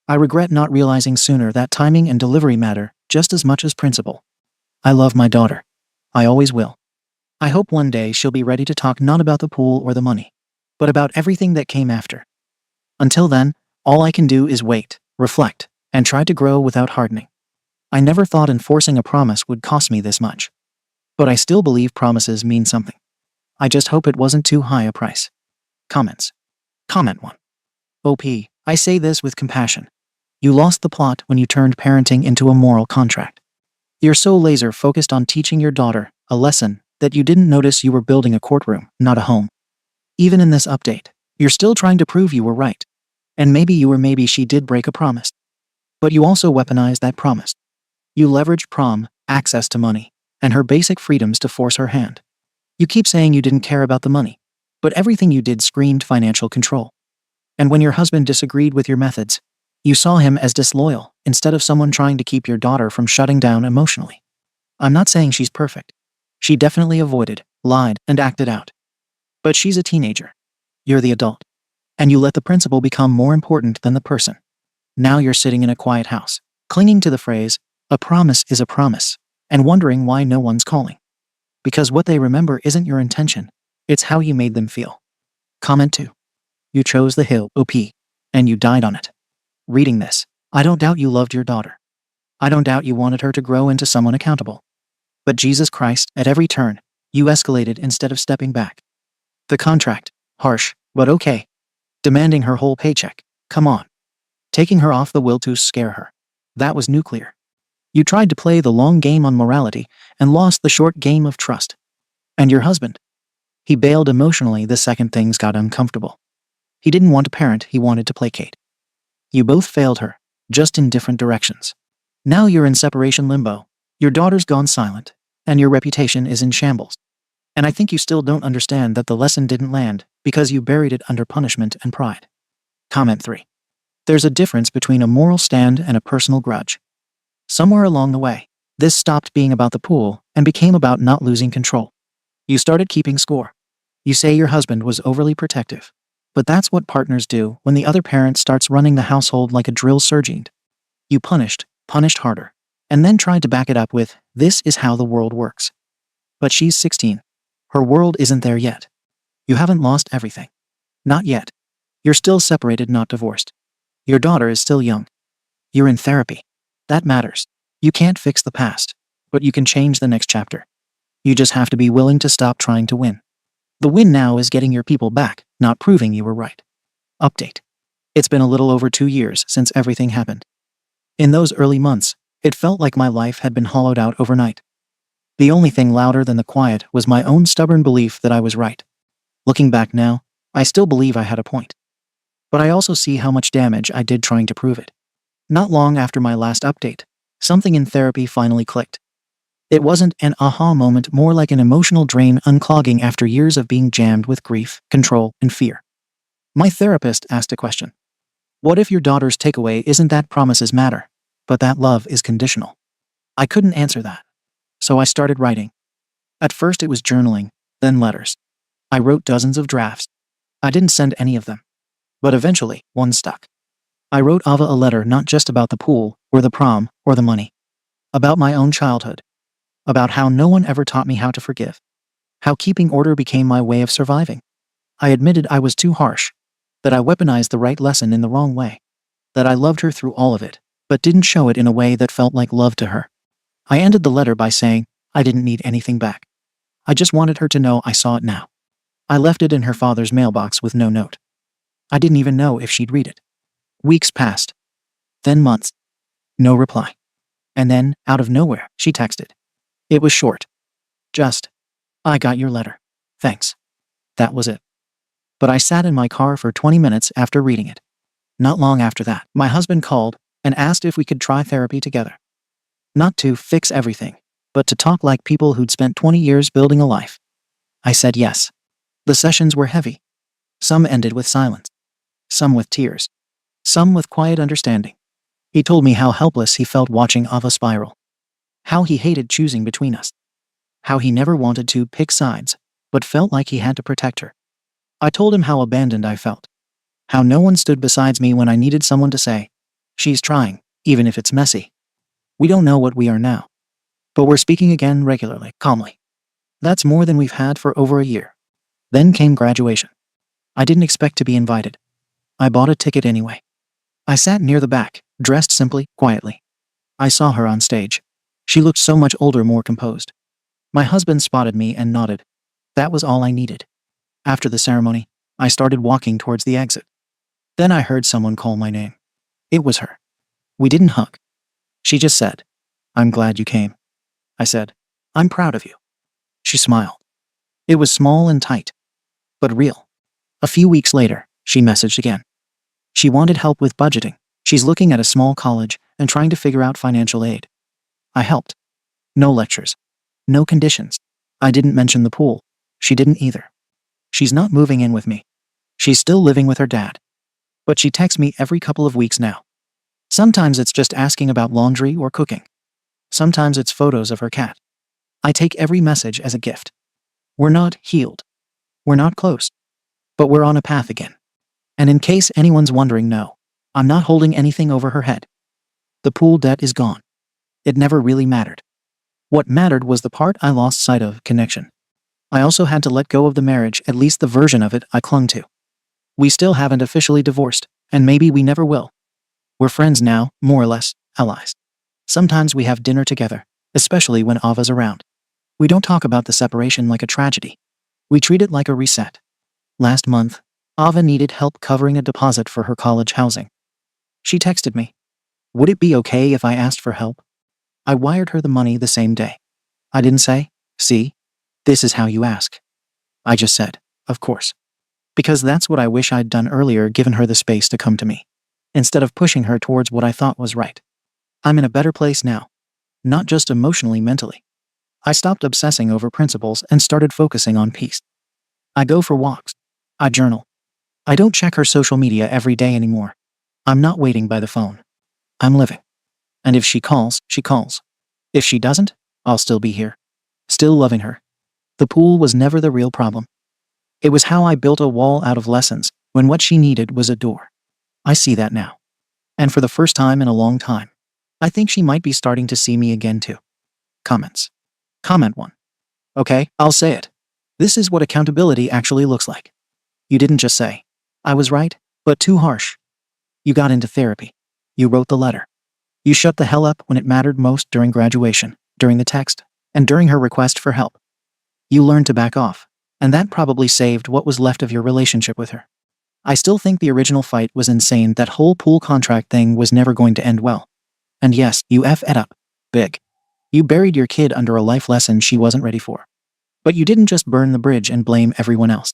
I regret not realizing sooner that timing and delivery matter just as much as principle. I love my daughter. I always will. I hope one day she'll be ready to talk not about the pool or the money, but about everything that came after. Until then, all I can do is wait, reflect, and try to grow without hardening. I never thought enforcing a promise would cost me this much. But I still believe promises mean something. I just hope it wasn't too high a price. Comments. Comment 1. OP, I say this with compassion. You lost the plot when you turned parenting into a moral contract. You're so laser focused on teaching your daughter a lesson that you didn't notice you were building a courtroom, not a home. Even in this update, you're still trying to prove you were right. And maybe she did break a promise. But you also weaponized that promise. You leveraged prom, access to money, and her basic freedoms to force her hand. You keep saying you didn't care about the money, but everything you did screamed financial control. And when your husband disagreed with your methods, you saw him as disloyal instead of someone trying to keep your daughter from shutting down emotionally. I'm not saying she's perfect. She definitely avoided, lied, and acted out. But she's a teenager. You're the adult. And you let the principle become more important than the person. Now you're sitting in a quiet house, clinging to the phrase, a promise is a promise, and wondering why no one's calling. Because what they remember isn't your intention, it's how you made them feel. Comment 2. You chose the hill, OP, and you died on it. Reading this, I don't doubt you loved your daughter. I don't doubt you wanted her to grow into someone accountable. But Jesus Christ, at every turn, you escalated instead of stepping back. The contract, harsh, but okay. Demanding her whole paycheck, come on. Taking her off the will to scare her. That was nuclear. You tried to play the long game on morality and lost the short game of trust. And your husband? He bailed emotionally the second things got uncomfortable. He didn't want to parent, he wanted to placate. You both failed her, just in different directions. Now you're in separation limbo, your daughter's gone silent, and your reputation is in shambles. And I think you still don't understand that the lesson didn't land because you buried it under punishment and pride. Comment 3. There's a difference between a moral stand and a personal grudge. Somewhere along the way, this stopped being about the pool and became about not losing control. You started keeping score. You say your husband was overly protective. But that's what partners do when the other parent starts running the household like a drill sergeant. You punished harder, and then tried to back it up with, "This is how the world works." But she's 16. Her world isn't there yet. You haven't lost everything. Not yet. You're still separated, not divorced. Your daughter is still young. You're in therapy. That matters. You can't fix the past, but you can change the next chapter. You just have to be willing to stop trying to win. The win now is getting your people back, not proving you were right. Update. It's been a little over 2 years since everything happened. In those early months, it felt like my life had been hollowed out overnight. The only thing louder than the quiet was my own stubborn belief that I was right. Looking back now, I still believe I had a point. But I also see how much damage I did trying to prove it. Not long after my last update, something in therapy finally clicked. It wasn't an aha moment, more like an emotional drain unclogging after years of being jammed with grief, control, and fear. My therapist asked a question. What if your daughter's takeaway isn't that promises matter, but that love is conditional? I couldn't answer that. So I started writing. At first it was journaling, then letters. I wrote dozens of drafts. I didn't send any of them. But eventually, one stuck. I wrote Ava a letter not just about the pool, or the prom, or the money. About my own childhood. About how no one ever taught me how to forgive. How keeping order became my way of surviving. I admitted I was too harsh. That I weaponized the right lesson in the wrong way. That I loved her through all of it, but didn't show it in a way that felt like love to her. I ended the letter by saying, I didn't need anything back. I just wanted her to know I saw it now. I left it in her father's mailbox with no note. I didn't even know if she'd read it. Weeks passed. Then months. No reply. And then, out of nowhere, she texted. It was short. Just, I got your letter. Thanks. That was it. But I sat in my car for 20 minutes after reading it. Not long after that, my husband called and asked if we could try therapy together. Not to fix everything, but to talk like people who'd spent 20 years building a life. I said yes. The sessions were heavy. Some ended with silence. Some with tears. Some with quiet understanding. He told me how helpless he felt watching Ava spiral. How he hated choosing between us. How he never wanted to pick sides, but felt like he had to protect her. I told him how abandoned I felt. How no one stood beside me when I needed someone to say, she's trying, even if it's messy. We don't know what we are now. But we're speaking again regularly, calmly. That's more than we've had for over a year. Then came graduation. I didn't expect to be invited. I bought a ticket anyway. I sat near the back, dressed simply, quietly. I saw her on stage. She looked so much older, more composed. My husband spotted me and nodded. That was all I needed. After the ceremony, I started walking towards the exit. Then I heard someone call my name. It was her. We didn't hug. She just said, I'm glad you came. I said, I'm proud of you. She smiled. It was small and tight, but real. A few weeks later, she messaged again. She wanted help with budgeting. She's looking at a small college and trying to figure out financial aid. I helped. No lectures. No conditions. I didn't mention the pool. She didn't either. She's not moving in with me. She's still living with her dad. But she texts me every couple of weeks now. Sometimes it's just asking about laundry or cooking. Sometimes it's photos of her cat. I take every message as a gift. We're not healed. We're not close. But we're on a path again. And in case anyone's wondering, no, I'm not holding anything over her head. The pool debt is gone. It never really mattered. What mattered was the part I lost sight of, connection. I also had to let go of the marriage, at least the version of it I clung to. We still haven't officially divorced, and maybe we never will. We're friends now, more or less, allies. Sometimes we have dinner together, especially when Ava's around. We don't talk about the separation like a tragedy. We treat it like a reset. Last month, Ava needed help covering a deposit for her college housing. She texted me. Would it be okay if I asked for help? I wired her the money the same day. I didn't say, see, this is how you ask. I just said, of course. Because that's what I wish I'd done earlier, given her the space to come to me, instead of pushing her towards what I thought was right. I'm in a better place now. Not just emotionally, mentally. I stopped obsessing over principles and started focusing on peace. I go for walks. I journal. I don't check her social media every day anymore. I'm not waiting by the phone. I'm living. And if she calls, she calls. If she doesn't, I'll still be here. Still loving her. The pool was never the real problem. It was how I built a wall out of lessons when what she needed was a door. I see that now. And for the first time in a long time, I think she might be starting to see me again too. Comments. Comment 1. Okay, I'll say it. This is what accountability actually looks like. You didn't just say, I was right, but too harsh. You got into therapy. You wrote the letter. You shut the hell up when it mattered most during graduation, during the text, and during her request for help. You learned to back off, and that probably saved what was left of your relationship with her. I still think the original fight was insane. That whole pool contract thing was never going to end well. And yes, you F-ed up. Big. You buried your kid under a life lesson she wasn't ready for. But you didn't just burn the bridge and blame everyone else.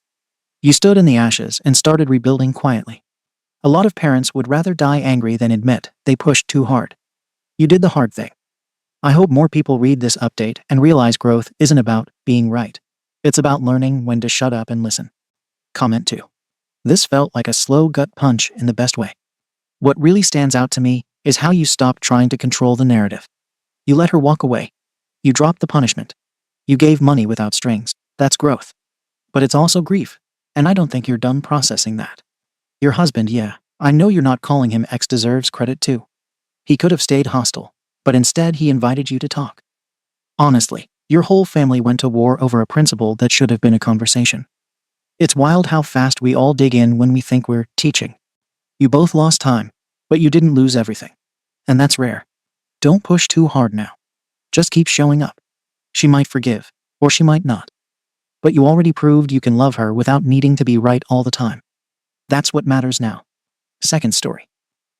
You stood in the ashes and started rebuilding quietly. A lot of parents would rather die angry than admit they pushed too hard. You did the hard thing. I hope more people read this update and realize growth isn't about being right. It's about learning when to shut up and listen. Comment 2. This felt like a slow gut punch in the best way. What really stands out to me is how you stopped trying to control the narrative. You let her walk away. You dropped the punishment. You gave money without strings. That's growth. But it's also grief, and I don't think you're done processing that. Your husband, yeah, I know you're not calling him X, deserves credit too. He could have stayed hostile, but instead he invited you to talk. Honestly, your whole family went to war over a principle that should have been a conversation. It's wild how fast we all dig in when we think we're teaching. You both lost time, but you didn't lose everything. And that's rare. Don't push too hard now. Just keep showing up. She might forgive, or she might not. But you already proved you can love her without needing to be right all the time. That's what matters now. Second story.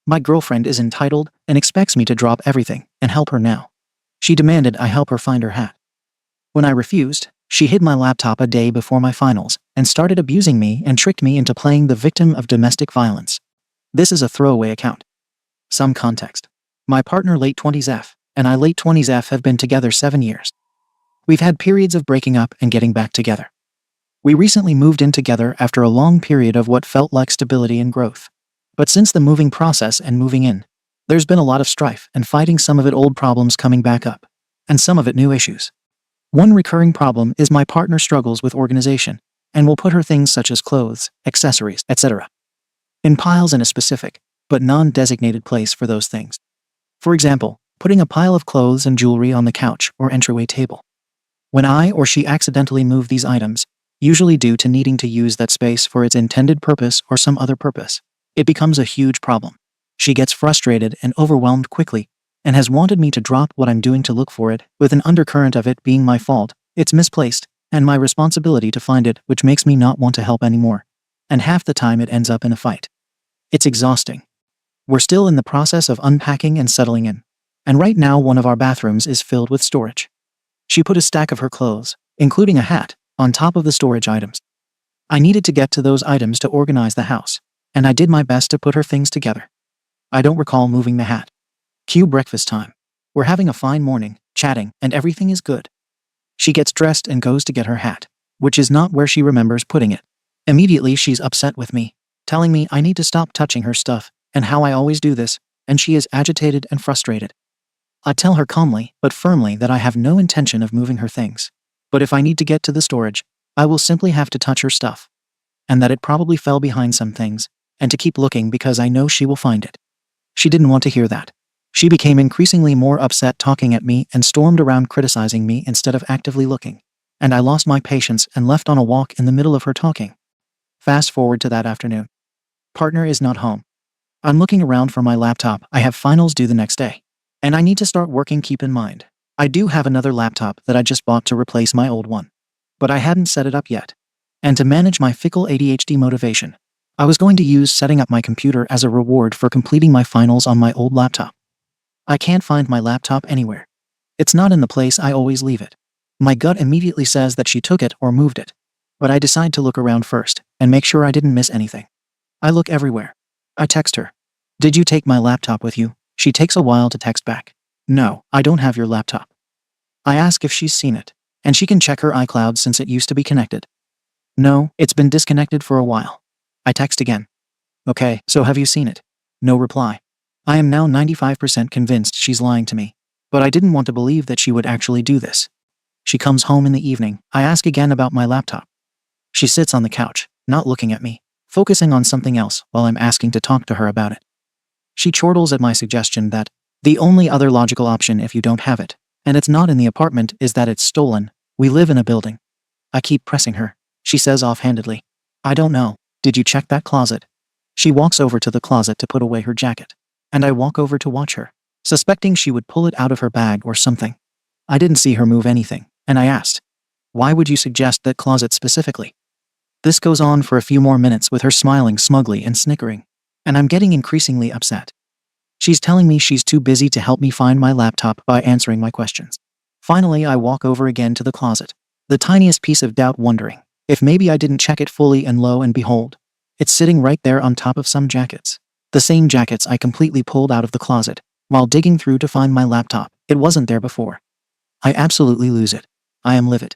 My girlfriend is entitled and expects me to drop everything and help her now. She demanded I help her find her hat. When I refused, she hid my laptop a day before my finals and started abusing me and tricked me into playing the victim of domestic violence. This is a throwaway account. Some context. My partner late 20s F and I late 20s F have been together 7 years. We've had periods of breaking up and getting back together. We recently moved in together after a long period of what felt like stability and growth. But since the moving process and moving in, there's been a lot of strife and fighting, some of it old problems coming back up, and some of it new issues. One recurring problem is my partner struggles with organization and will put her things such as clothes, accessories, etc. in piles in a specific, but non-designated place for those things. For example, putting a pile of clothes and jewelry on the couch or entryway table. When I or she accidentally move these items, usually due to needing to use that space for its intended purpose or some other purpose, it becomes a huge problem. She gets frustrated and overwhelmed quickly and has wanted me to drop what I'm doing to look for it, with an undercurrent of it being my fault, it's misplaced, and my responsibility to find it, which makes me not want to help anymore. And half the time it ends up in a fight. It's exhausting. We're still in the process of unpacking and settling in. And right now one of our bathrooms is filled with storage. She put a stack of her clothes, including a hat, on top of the storage items. I needed to get to those items to organize the house, and I did my best to put her things together. I don't recall moving the hat. Cue breakfast time. We're having a fine morning, chatting, and everything is good. She gets dressed and goes to get her hat, which is not where she remembers putting it. Immediately she's upset with me, telling me I need to stop touching her stuff, and how I always do this, and she is agitated and frustrated. I tell her calmly but firmly that I have no intention of moving her things, but if I need to get to the storage, I will simply have to touch her stuff, and that it probably fell behind some things, and to keep looking because I know she will find it. She didn't want to hear that. She became increasingly more upset, talking at me and stormed around criticizing me instead of actively looking, and I lost my patience and left on a walk in the middle of her talking. Fast forward to that afternoon. Partner is not home. I'm looking around for my laptop. I have finals due the next day, and I need to start working. Keep in mind, I do have another laptop that I just bought to replace my old one, but I hadn't set it up yet. And to manage my fickle ADHD motivation, I was going to use setting up my computer as a reward for completing my finals on my old laptop. I can't find my laptop anywhere. It's not in the place I always leave it. My gut immediately says that she took it or moved it, but I decide to look around first and make sure I didn't miss anything. I look everywhere. I text her. Did you take my laptop with you? She takes a while to text back. No, I don't have your laptop. I ask if she's seen it, and she can check her iCloud since it used to be connected. No, it's been disconnected for a while. I text again. Okay, so have you seen it? No reply. I am now 95% convinced she's lying to me. But I didn't want to believe that she would actually do this. She comes home in the evening. I ask again about my laptop. She sits on the couch, not looking at me, focusing on something else while I'm asking to talk to her about it. She chortles at my suggestion that the only other logical option if you don't have it, and it's not in the apartment, is that it's stolen. We live in a building. I keep pressing her. She says offhandedly, I don't know. Did you check that closet? She walks over to the closet to put away her jacket, and I walk over to watch her, suspecting she would pull it out of her bag or something. I didn't see her move anything, and I asked, why would you suggest that closet specifically? This goes on for a few more minutes with her smiling smugly and snickering, and I'm getting increasingly upset. She's telling me she's too busy to help me find my laptop by answering my questions. Finally, I walk over again to the closet, the tiniest piece of doubt, wondering if maybe I didn't check it fully, and lo and behold, it's sitting right there on top of some jackets. The same jackets I completely pulled out of the closet while digging through to find my laptop. It wasn't there before. I absolutely lose it. I am livid.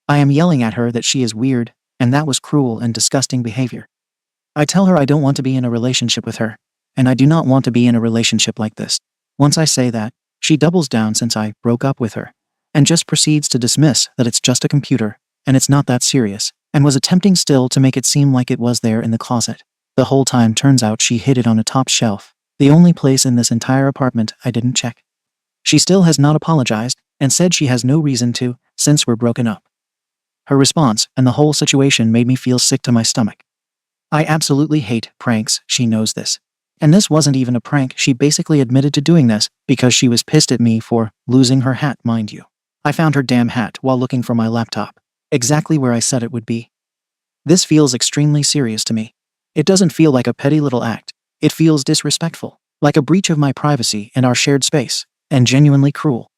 I am yelling at her that she is weird, and that was cruel and disgusting behavior. I tell her I don't want to be in a relationship with her, and I do not want to be in a relationship like this. Once I say that, she doubles down since I broke up with her, and just proceeds to dismiss that it's just a computer, and it's not that serious, and was attempting still to make it seem like it was there in the closet. The whole time turns out she hid it on a top shelf, the only place in this entire apartment I didn't check. She still has not apologized, and said she has no reason to, since we're broken up. Her response and the whole situation made me feel sick to my stomach. I absolutely hate pranks, she knows this. And this wasn't even a prank, she basically admitted to doing this because she was pissed at me for losing her hat, mind you. I found her damn hat while looking for my laptop, exactly where I said it would be. This feels extremely serious to me. It doesn't feel like a petty little act. It feels disrespectful, like a breach of my privacy and our shared space, and genuinely cruel.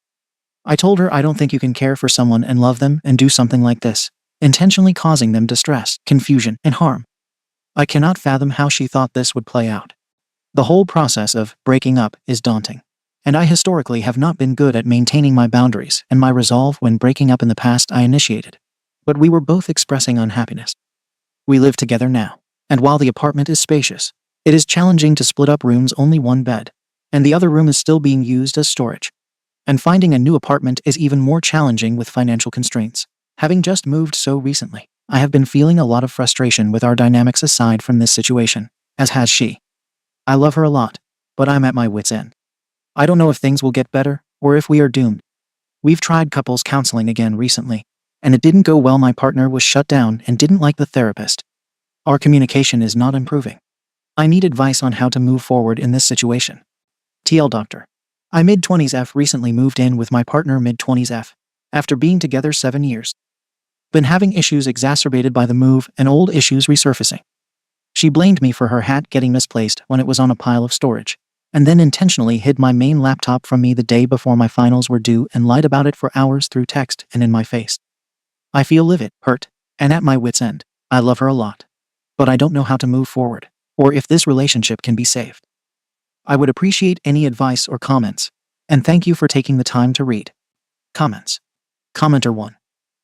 I told her I don't think you can care for someone and love them and do something like this, intentionally causing them distress, confusion, and harm. I cannot fathom how she thought this would play out. The whole process of breaking up is daunting, and I historically have not been good at maintaining my boundaries and my resolve when breaking up in the past I initiated. But we were both expressing unhappiness. We live together now, and while the apartment is spacious, it is challenging to split up rooms, only one bed, and the other room is still being used as storage. And finding a new apartment is even more challenging with financial constraints. Having just moved so recently, I have been feeling a lot of frustration with our dynamics aside from this situation, as has she. I love her a lot, but I'm at my wit's end. I don't know if things will get better, or if we are doomed. We've tried couples counseling again recently, and it didn't go well. My partner was shut down and didn't like the therapist. Our communication is not improving. I need advice on how to move forward in this situation. TL Doctor. I mid-20s F recently moved in with my partner mid-20s F, after being together 7 years. Been having issues exacerbated by the move and old issues resurfacing. She blamed me for her hat getting misplaced when it was on a pile of storage, and then intentionally hid my main laptop from me the day before my finals were due and lied about it for hours through text and in my face. I feel livid, hurt, and at my wit's end. I love her a lot, but I don't know how to move forward, or if this relationship can be saved. I would appreciate any advice or comments, and thank you for taking the time to read. Comments. Commenter 1.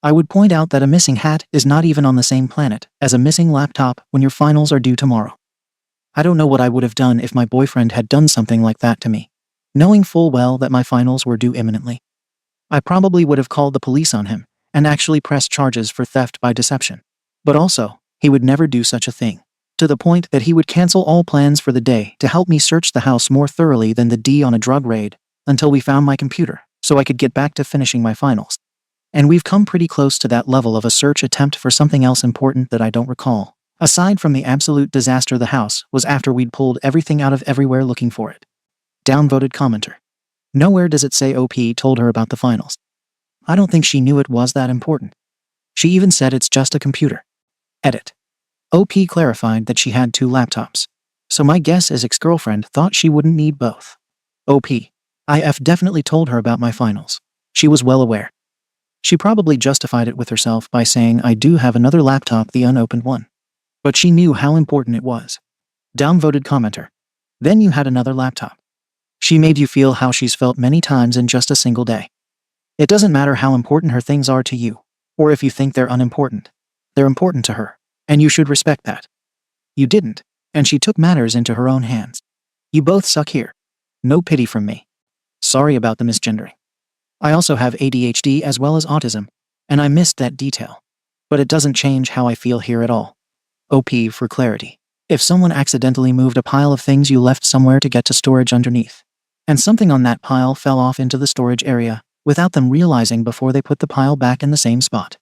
I would point out that a missing hat is not even on the same planet as a missing laptop when your finals are due tomorrow. I don't know what I would have done if my boyfriend had done something like that to me, knowing full well that my finals were due imminently. I probably would have called the police on him and actually pressed charges for theft by deception. But also, he would never do such a thing, to the point that he would cancel all plans for the day to help me search the house more thoroughly than the D on a drug raid until we found my computer so I could get back to finishing my finals. And we've come pretty close to that level of a search attempt for something else important that I don't recall. Aside from the absolute disaster the house was after we'd pulled everything out of everywhere looking for it. Downvoted commenter. Nowhere does it say OP told her about the finals. I don't think she knew it was that important. She even said it's just a computer. Edit. OP clarified that she had 2 laptops. So my guess is ex-girlfriend thought she wouldn't need both. OP. IF definitely told her about my finals. She was well aware. She probably justified it with herself by saying I do have another laptop, the unopened one. But she knew how important it was. Downvoted commenter. Then you had another laptop. She made you feel how she's felt many times in just a single day. It doesn't matter how important her things are to you, or if you think they're unimportant. They're important to her, and you should respect that. You didn't, and she took matters into her own hands. You both suck here. No pity from me. Sorry about the misgendering. I also have ADHD as well as autism, and I missed that detail. But it doesn't change how I feel here at all. OP for clarity. If someone accidentally moved a pile of things you left somewhere to get to storage underneath, and something on that pile fell off into the storage area without them realizing before they put the pile back in the same spot,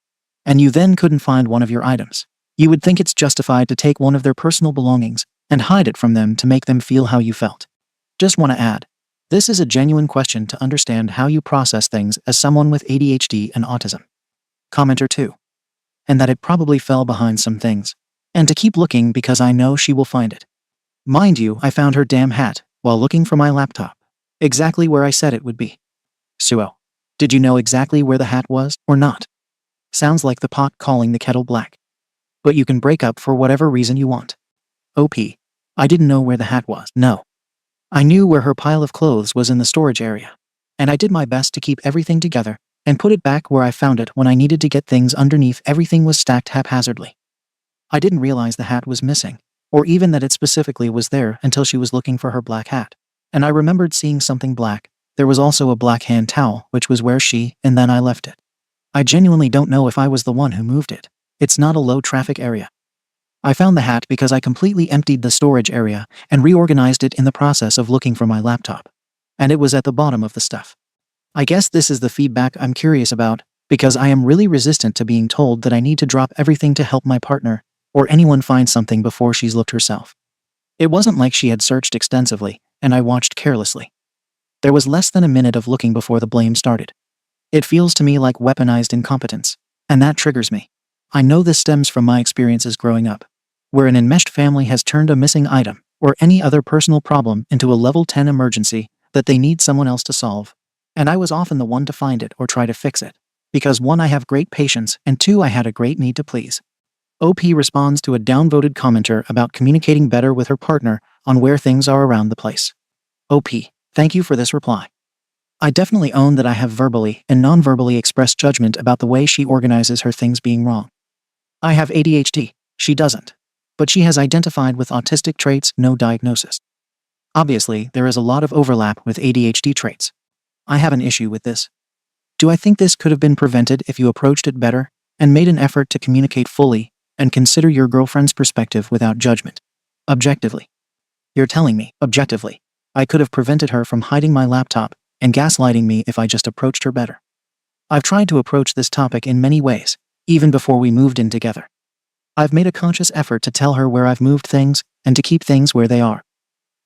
and you then couldn't find one of your items, you would think it's justified to take one of their personal belongings and hide it from them to make them feel how you felt. Just want to add, this is a genuine question to understand how you process things as someone with ADHD and autism. Commenter 2. And that it probably fell behind some things. And to keep looking because I know she will find it. Mind you, I found her damn hat while looking for my laptop. Exactly where I said it would be. Suo. Did you know exactly where the hat was, or not? Sounds like the pot calling the kettle black. But you can break up for whatever reason you want. OP. I didn't know where the hat was, no. I knew where her pile of clothes was in the storage area. And I did my best to keep everything together and put it back where I found it when I needed to get things underneath. Everything was stacked haphazardly. I didn't realize the hat was missing, or even that it specifically was there until she was looking for her black hat. And I remembered seeing something black. There was also a black hand towel, which was where and then I left it. I genuinely don't know if I was the one who moved it. It's not a low traffic area. I found the hat because I completely emptied the storage area and reorganized it in the process of looking for my laptop. And it was at the bottom of the stuff. I guess this is the feedback I'm curious about, because I am really resistant to being told that I need to drop everything to help my partner or anyone find something before she's looked herself. It wasn't like she had searched extensively, and I watched carelessly. There was less than a minute of looking before the blame started. It feels to me like weaponized incompetence, and that triggers me. I know this stems from my experiences growing up, where an enmeshed family has turned a missing item or any other personal problem into a level 10 emergency that they need someone else to solve. And I was often the one to find it or try to fix it, because 1, I have great patience, and 2, I had a great need to please. OP responds to a downvoted commenter about communicating better with her partner on where things are around the place. OP, thank you for this reply. I definitely own that I have verbally and non-verbally expressed judgment about the way she organizes her things being wrong. I have ADHD, she doesn't. But she has identified with autistic traits, no diagnosis. Obviously, there is a lot of overlap with ADHD traits. I have an issue with this. Do I think this could have been prevented if you approached it better and made an effort to communicate fully and consider your girlfriend's perspective without judgment? Objectively. You're telling me, objectively, I could have prevented her from hiding my laptop and gaslighting me if I just approached her better. I've tried to approach this topic in many ways, even before we moved in together. I've made a conscious effort to tell her where I've moved things and to keep things where they are.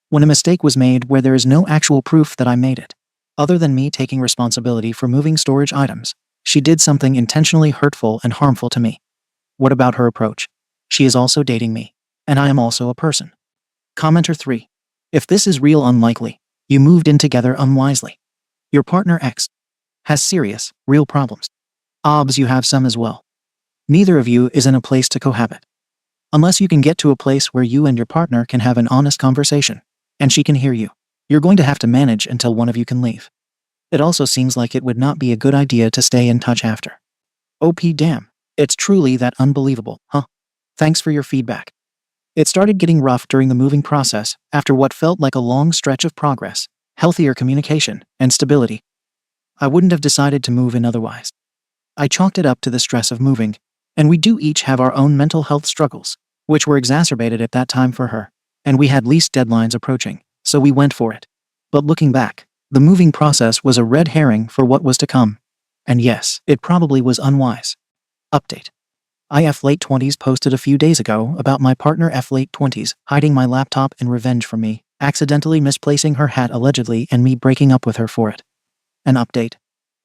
When a mistake was made where there is no actual proof that I made it, other than me taking responsibility for moving storage items, she did something intentionally hurtful and harmful to me. What about her approach? She is also dating me, and I am also a person. Commenter 3. If this is real, unlikely, you moved in together unwisely. Your partner X has serious, real problems. Obs, you have some as well. Neither of you is in a place to cohabit. Unless you can get to a place where you and your partner can have an honest conversation, and she can hear you, you're going to have to manage until one of you can leave. It also seems like it would not be a good idea to stay in touch after. OP, damn, it's truly that unbelievable, huh? Thanks for your feedback. It started getting rough during the moving process after what felt like a long stretch of progress, healthier communication, and stability. I wouldn't have decided to move in otherwise. I chalked it up to the stress of moving, and we do each have our own mental health struggles, which were exacerbated at that time for her, and we had lease deadlines approaching, so we went for it. But looking back, the moving process was a red herring for what was to come. And yes, it probably was unwise. Update. IF Late 20s posted a few days ago about my partner F Late 20s hiding my laptop in revenge for me, accidentally misplacing her hat allegedly and me breaking up with her for it. An update.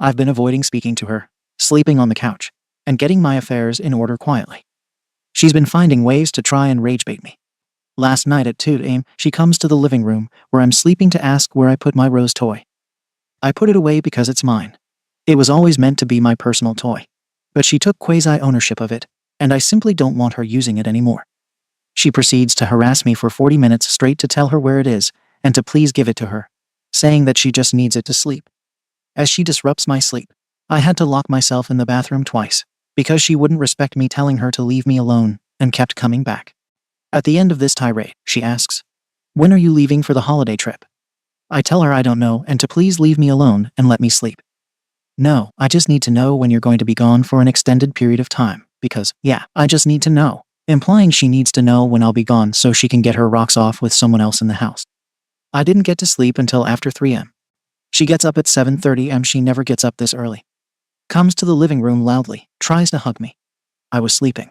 I've been avoiding speaking to her, sleeping on the couch, and getting my affairs in order quietly. She's been finding ways to try and rage bait me. Last night at 2 a.m., she comes to the living room where I'm sleeping to ask where I put my rose toy. I put it away because it's mine. It was always meant to be my personal toy. But she took quasi-ownership of it, and I simply don't want her using it anymore. She proceeds to harass me for 40 minutes straight to tell her where it is and to please give it to her, saying that she just needs it to sleep. As she disrupts my sleep, I had to lock myself in the bathroom twice, because she wouldn't respect me telling her to leave me alone and kept coming back. At the end of this tirade, she asks, "When are you leaving for the holiday trip?" I tell her I don't know and to please leave me alone and let me sleep. No, I just need to know when you're going to be gone for an extended period of time, because, yeah, I just need to know, implying she needs to know when I'll be gone so she can get her rocks off with someone else in the house. I didn't get to sleep until after 3 a.m. She gets up at 7:30 am. She never gets up this early. Comes to the living room loudly, tries to hug me. I was sleeping.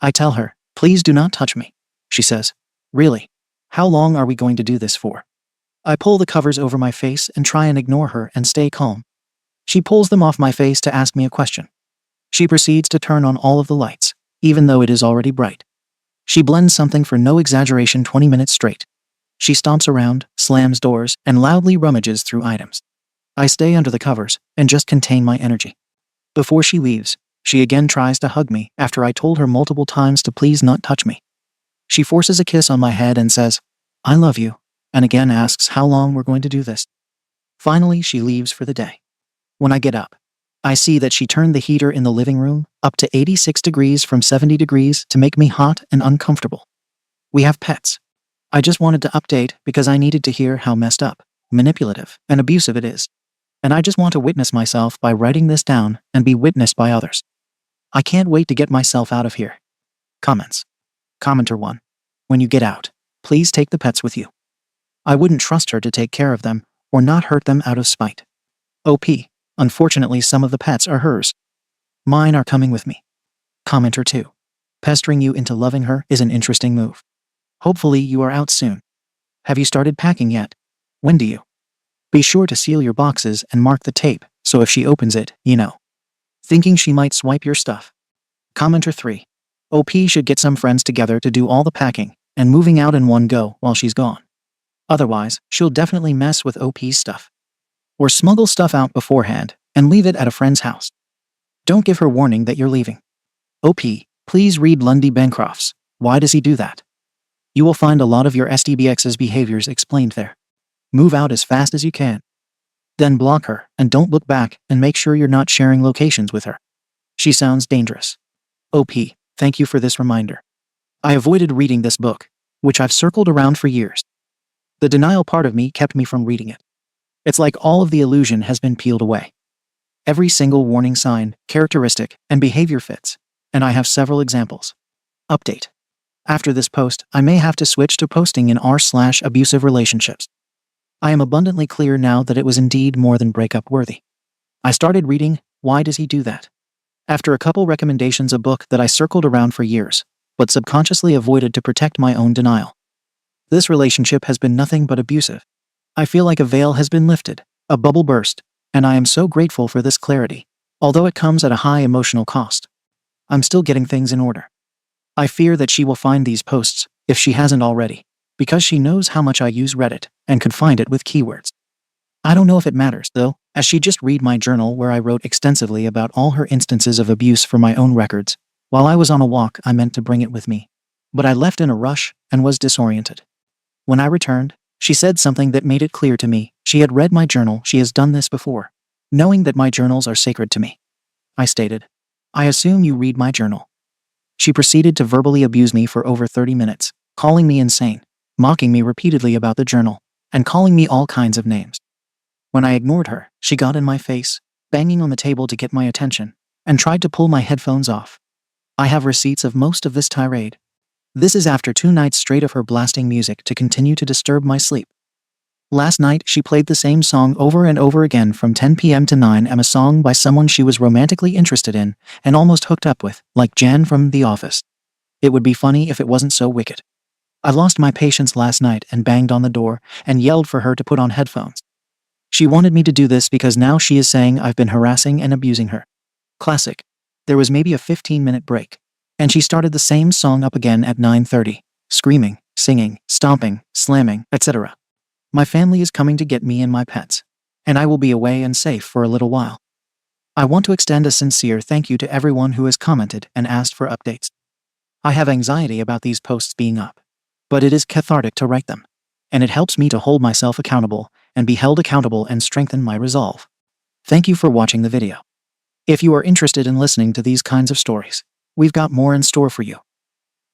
I tell her, please do not touch me. She says, really? How long are we going to do this for? I pull the covers over my face and try and ignore her and stay calm. She pulls them off my face to ask me a question. She proceeds to turn on all of the lights, even though it is already bright. She blends something for no exaggeration 20 minutes straight. She stomps around, slams doors, and loudly rummages through items. I stay under the covers and just contain my energy. Before she leaves, she again tries to hug me after I told her multiple times to please not touch me. She forces a kiss on my head and says, I love you, and again asks how long we're going to do this. Finally, she leaves for the day. When I get up, I see that she turned the heater in the living room up to 86 degrees from 70 degrees to make me hot and uncomfortable. We have pets. I just wanted to update because I needed to hear how messed up, manipulative, and abusive it is. And I just want to witness myself by writing this down and be witnessed by others. I can't wait to get myself out of here. Comments. Commenter 1. When you get out, please take the pets with you. I wouldn't trust her to take care of them or not hurt them out of spite. OP. Unfortunately, some of the pets are hers. Mine are coming with me. Commenter 2. Pestering you into loving her is an interesting move. Hopefully you are out soon. Have you started packing yet? When do you? Be sure to seal your boxes and mark the tape, so if she opens it, you know. Thinking she might swipe your stuff. Commenter 3. OP should get some friends together to do all the packing and moving out in one go while she's gone. Otherwise, she'll definitely mess with OP's stuff. Or smuggle stuff out beforehand and leave it at a friend's house. Don't give her warning that you're leaving. OP, please read Lundy Bancroft's Why Does He Do That? You will find a lot of your SDBX's behaviors explained there. Move out as fast as you can. Then block her and don't look back and make sure you're not sharing locations with her. She sounds dangerous. OP, thank you for this reminder. I avoided reading this book, which I've circled around for years. The denial part of me kept me from reading it. It's like all of the illusion has been peeled away. Every single warning sign, characteristic, and behavior fits, and I have several examples. Update. After this post, I may have to switch to posting in r/abusive relationships. I am abundantly clear now that it was indeed more than breakup worthy. I started reading Why Does He Do That? After a couple recommendations, a book that I circled around for years, but subconsciously avoided to protect my own denial. This relationship has been nothing but abusive. I feel like a veil has been lifted, a bubble burst, and I am so grateful for this clarity, although it comes at a high emotional cost. I'm still getting things in order. I fear that she will find these posts, if she hasn't already, because she knows how much I use Reddit and could find it with keywords. I don't know if it matters, though, as she just read my journal where I wrote extensively about all her instances of abuse for my own records. While I was on a walk, I meant to bring it with me, but I left in a rush and was disoriented. When I returned, she said something that made it clear to me she had read my journal. She has done this before, knowing that my journals are sacred to me. I stated, I assume you read my journal. She proceeded to verbally abuse me for over 30 minutes, calling me insane, mocking me repeatedly about the journal, and calling me all kinds of names. When I ignored her, she got in my face, banging on the table to get my attention, and tried to pull my headphones off. I have receipts of most of this tirade. This is after 2 nights straight of her blasting music to continue to disturb my sleep. Last night, she played the same song over and over again from 10 p.m. to 9 a.m. a song by someone she was romantically interested in and almost hooked up with, like Jan from The Office. It would be funny if it wasn't so wicked. I lost my patience last night and banged on the door and yelled for her to put on headphones. She wanted me to do this because now she is saying I've been harassing and abusing her. Classic. There was maybe a 15-minute break, and she started the same song up again at 9:30, screaming, singing, stomping, slamming, etc. My family is coming to get me and my pets, and I will be away and safe for a little while. I want to extend a sincere thank you to everyone who has commented and asked for updates. I have anxiety about these posts being up, but it is cathartic to write them, and it helps me to hold myself accountable and be held accountable and strengthen my resolve. Thank you for watching the video. If you are interested in listening to these kinds of stories, we've got more in store for you.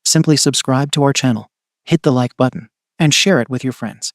Simply subscribe to our channel, hit the like button, and share it with your friends.